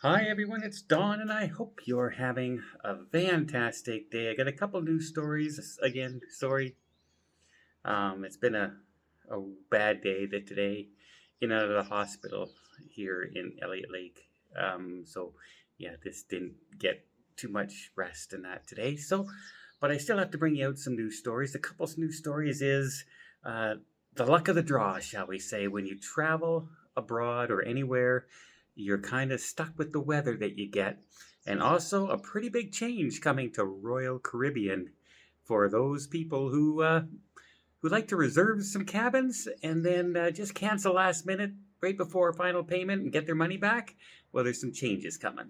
Hi everyone, it's Dawn, and I hope you're having a fantastic day. I got a couple news stories. Again, sorry, it's been a bad day today. In and out of the hospital here in Elliott Lake. So yeah, this didn't get too much rest in that today. But I still have to bring you out some news stories. A couple of news stories is uh, the luck of the draw, shall we say, when you travel abroad or anywhere, you're kind of stuck with the weather that you get. And also a pretty big change coming to Royal Caribbean for those people who like to reserve some cabins and then just cancel last minute right before final payment and get their money back. Well, there's some changes coming.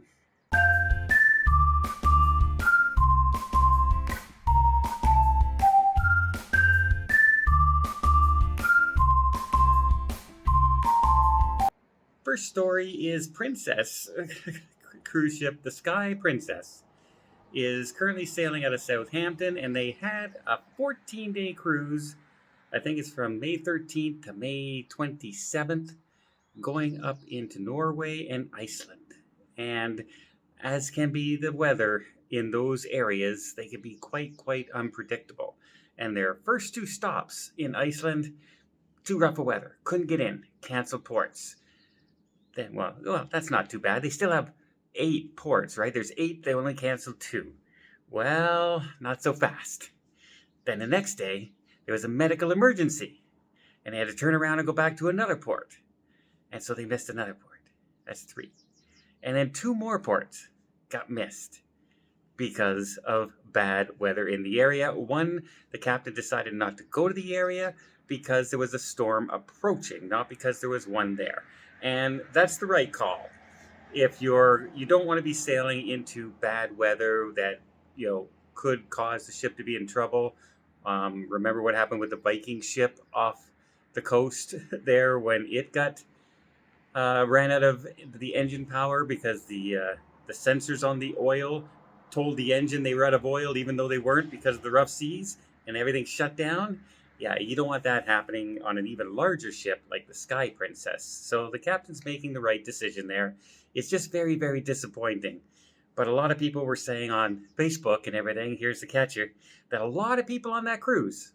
First story is Princess cruise ship, the Sky Princess, is currently sailing out of Southampton, and they had a 14-day cruise. I think it's from May 13th to May 27th, going up into Norway and Iceland. And as can be the weather in those areas, they can be quite unpredictable. And their first two stops in Iceland, too rough for weather, couldn't get in, canceled ports. Then, well, that's not too bad. They still have 8 ports, right? There's 8, they only canceled 2. Well, not so fast. Then the next day, there was a medical emergency, and they had to turn around and go back to another port. And so they missed another port. That's 3. And then 2 more ports got missed because of bad weather in the area. One, the captain decided not to go to the area because there was a storm approaching, not because there was one there. And that's the right call. If you don't want to be sailing into bad weather that could cause the ship to be in trouble. Remember what happened with the Viking ship off the coast there when it got ran out of the engine power because the sensors on the oil told the engine they were out of oil even though they weren't because of the rough seas and everything shut down. Yeah, you don't want that happening on an even larger ship like the Sky Princess. So the captain's making the right decision there. It's just very disappointing. But a lot of people were saying on Facebook and everything, here's the catcher, that a lot of people on that cruise,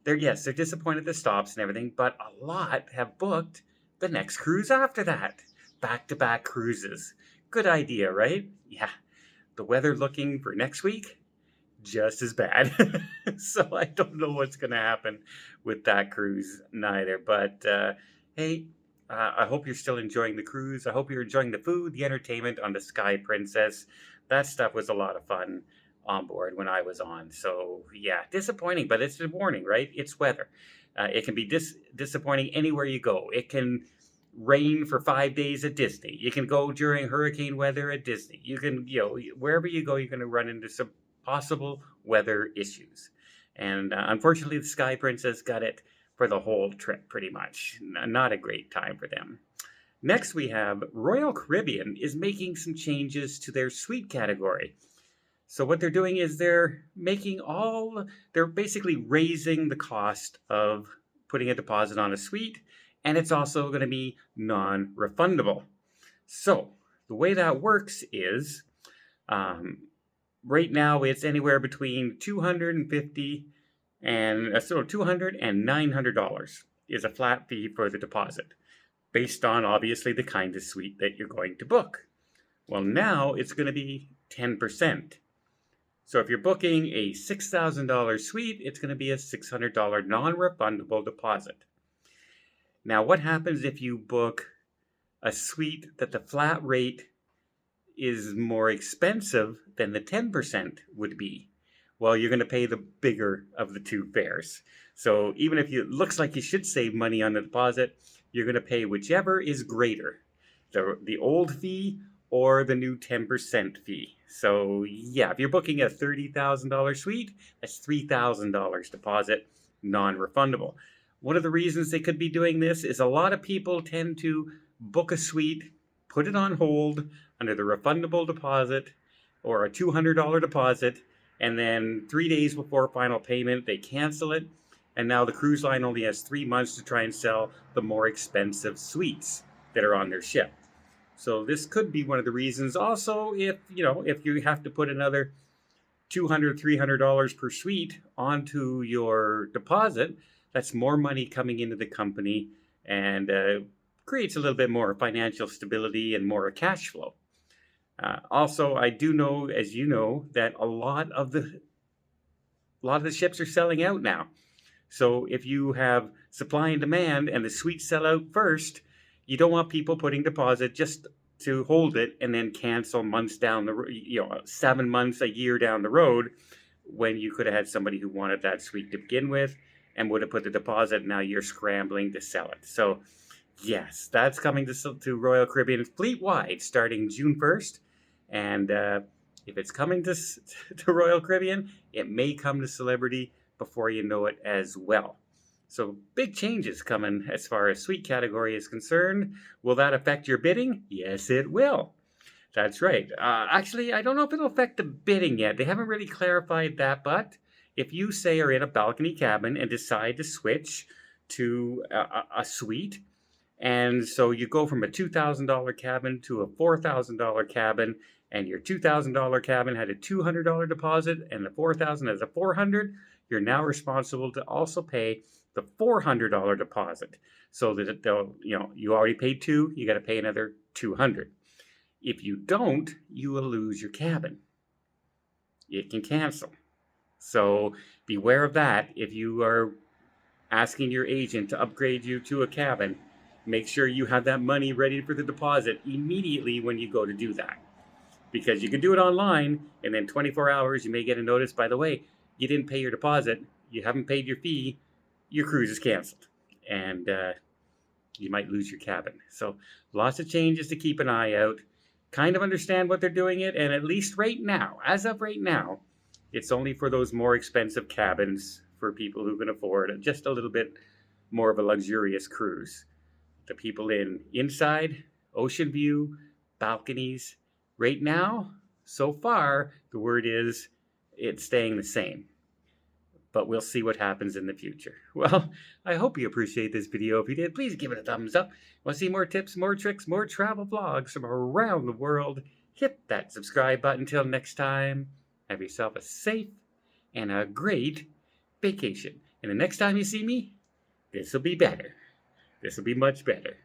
they're disappointed at the stops and everything, but a lot have booked the next cruise after that. Back-to-back cruises. Good idea, right? Yeah. The weather looking for next week, just as bad. So I don't know what's going to happen with that cruise neither. But hey, I hope you're still enjoying the cruise. I hope you're enjoying the food, the entertainment on the Sky Princess. That stuff was a lot of fun on board when I was on. So yeah, disappointing, but it's a warning, right? It's weather. It can be disappointing anywhere you go. It can rain for 5 days at Disney. You can go during hurricane weather at Disney. You can, wherever you go, you're going to run into some possible weather issues. And unfortunately, the Sky Princess got it for the whole trip, pretty much. Not a great time for them. Next, we have Royal Caribbean is making some changes to their suite category. So what they're doing is they're basically raising the cost of putting a deposit on a suite, and it's also going to be non-refundable. So the way that works is, right now it's anywhere between $250 and $200 and $900 is a flat fee for the deposit, based on obviously the kind of suite that you're going to book. Well, now it's going to be 10%. So if you're booking a $6,000 suite, it's going to be a $600 non-refundable deposit. Now, what happens if you book a suite that the flat rate is more expensive than the 10% would be? Well, you're going to pay the bigger of the two fares. So even if it looks like you should save money on the deposit, you're going to pay whichever is greater, the old fee or the new 10% fee. So yeah, if you're booking a $30,000 suite, that's $3,000 deposit, non-refundable. One of the reasons they could be doing this is a lot of people tend to book a suite, put it on hold under the refundable deposit or a $200 deposit, and then 3 days before final payment, they cancel it. And now the cruise line only has 3 months to try and sell the more expensive suites that are on their ship. So this could be one of the reasons. Also, if you have to put another $200, $300 per suite onto your deposit, that's more money coming into the company, and creates a little bit more financial stability and more cash flow. Also, I do know, as you know, that a lot of the ships are selling out now. So if you have supply and demand and the suites sell out first, you don't want people putting deposit just to hold it and then cancel months down the road, 7 months, a year down the road, when you could have had somebody who wanted that suite to begin with and would have put the deposit. Now you're scrambling to sell it. So yes, that's coming to Royal Caribbean fleet-wide starting June 1st. And if it's coming to Royal Caribbean, it may come to Celebrity before you know it as well. So big changes coming as far as suite category is concerned. Will that affect your bidding? Yes, it will. That's right. Actually, I don't know if it'll affect the bidding yet. They haven't really clarified that, but if you, say, are in a balcony cabin and decide to switch to a suite, and so you go from a $2,000 cabin to a $4,000 cabin, and your $2,000 cabin had a $200 deposit and the $4,000 has a $400, you're now responsible to also pay the $400 deposit. So that they'll, you already paid $200, you got to pay another $200. If you don't, you will lose your cabin. It can cancel. So beware of that. If you are asking your agent to upgrade you to a cabin, make sure you have that money ready for the deposit immediately when you go to do that. Because you can do it online, and then 24 hours, you may get a notice, by the way, you didn't pay your deposit, you haven't paid your fee, your cruise is canceled. And you might lose your cabin. So lots of changes to keep an eye out. Kind of understand what they're doing it, and at least right now, as of right now, it's only for those more expensive cabins for people who can afford just a little bit more of a luxurious cruise. The people inside, ocean view, balconies, right now, so far, the word is it's staying the same. But we'll see what happens in the future. Well, I hope you appreciate this video. If you did, please give it a thumbs up. Want to see more tips, more tricks, more travel vlogs from around the world? Hit that subscribe button. Until next time, have yourself a safe and a great vacation. And the next time you see me, this will be better. This will be much better.